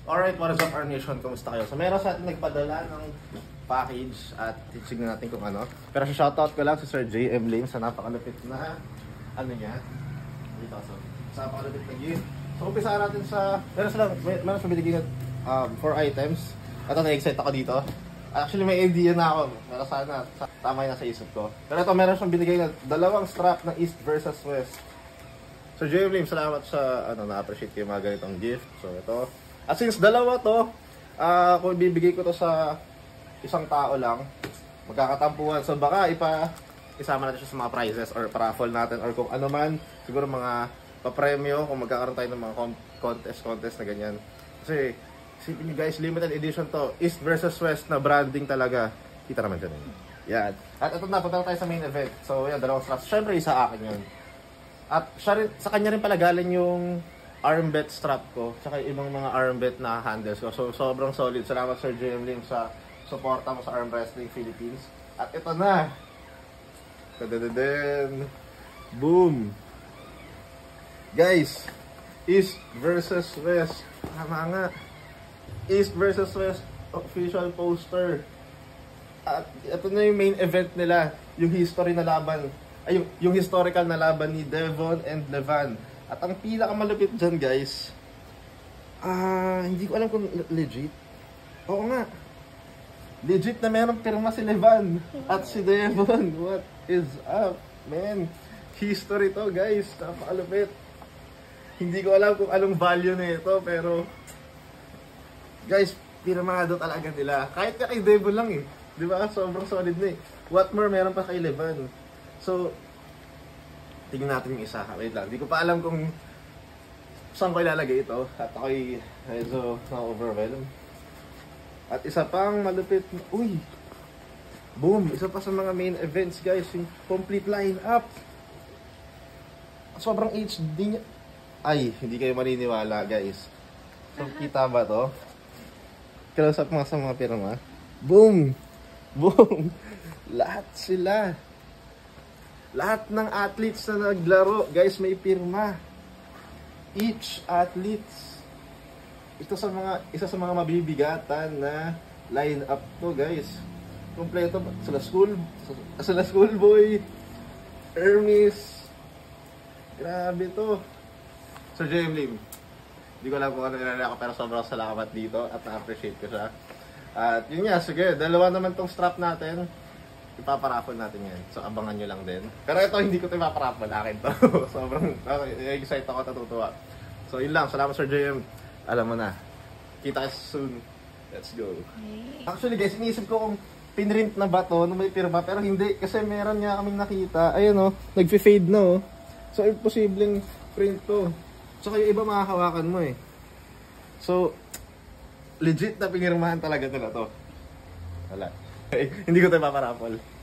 Alright, what is up, our nation? Kumusta kayo? So meron sa atin nagpadala ng package at titignan natin kung ano. Pero shoutout ko lang si Sir JM Lim sa napakalupit na ano niya. Dito, so sa napakalupit na gift. So umpisahan natin sa meron siya binigyan na 4 items. At na-excite ako dito. Actually may idea na ako. Pero sana tama yung nasa isip ko. Pero ito meron siyang binigay na 2 strap ng East versus West. So JM Lim, salamat sa na-appreciate ko yung mga ganitong gift. So ito. At since dalawa to, kung bibigay ko to sa isang tao lang, magkakatampuhan. So baka isama natin siya sa mga prizes or paraffle natin or kung ano man, siguro mga papremyo kung magkakaroon tayo ng mga contest na ganyan. Kasi, isipin nyo guys, limited edition to. East versus West na branding talaga. Kita naman dyan. Yan. At ito na, punta tayo sa main event. So yan, 2 straps. Siyempre, isa akin yun. At siya rin, sa kanya rin pala galing yung armbet strap ko, tsaka ibang mga armbet na handles ko. So, sobrang solid. Salamat Sir JM Lim sa suporta mo sa Arm Wrestling Philippines. At ito na. Tadadadam. Boom. Guys, East versus West. Tama nga. East versus West official poster. At ito na yung main event nila. Yung history na laban. Ay, yung historical na laban ni Devon and Levan. At ang pinakamalupit dyan guys, hindi ko alam kung legit. Oo nga. Legit na meron pirma si Levan at si Devon. What is up, man? History to guys. Napakalupit. Hindi ko alam kung anong value na ito, pero guys, pirmado talaga nila. Kahit ka kay Devon lang eh. Di ba? Sobrang solid na eh. What more meron pa kay Levan. So, tingnan natin yung isa. Wait lang. Hindi ko pa alam kung saan ko ilalagay ito. At ako'y medyo na-overwhelm. At isa pang malupit. Uy! Boom! Isa pa sa mga main events guys. Yung complete line-up. Sobrang HD niya. Ay, hindi kayo maniniwala guys. So, kita ba to? Close up mga sa mga pirma. Boom! Boom! Lahat sila. Lahat ng athletes na naglaro, guys, may pirma. Each athletes. Isa sa mga mabibigatan na line-up to, guys. Kompleto sila Schoolboy, Hermes. Grabe to. Sir JM Lim. Hindi ko alam kung ano nilalala ko, pero sobrang salamat dito at na-appreciate ko siya. At yun nga, sige, 2 naman tong strap natin. Ipaparaffle natin yan. So, abangan nyo lang din. Pero ito, hindi ko ito ipaparaffle. Akin to. Sobrang excited ako, natutuwa. So, yun lang. Salamat Sir JM. Alam mo na. Kita us soon. Let's go. Actually guys, iniisip ko kung pinrint na ba to nung may pirma. Pero hindi. Kasi meron nga kaming nakita. Ayun o. Nag-fade na o. So, imposibleng print to. So, kayo iba makakawakan mo eh. So, legit na pinirmahan talaga ito na to. Wala. Hindi ko ito ipaparaffle.